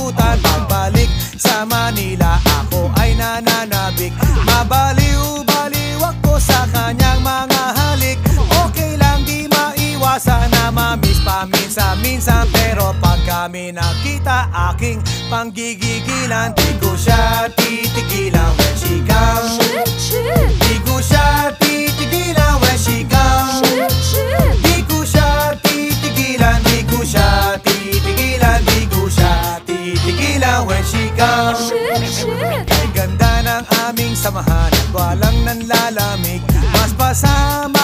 nakalimutan. Pagbalik sa Manila, ako ay nananabik. Mabaliw-baliw ako sa kanyang mga halik. Okay lang, di maiwasan na mamiss paminsan-minsan. Pero pag kami nakita, aking panggigigilan. Di ko siya titigilan when she comes. Di ko siya titigilan when she comes. Di ko siya titigilan, di ko siya titigilan, di ko siya titigilan when she comes. Kay ganda ng aming samahan at walang nanlalamig. Mas pasama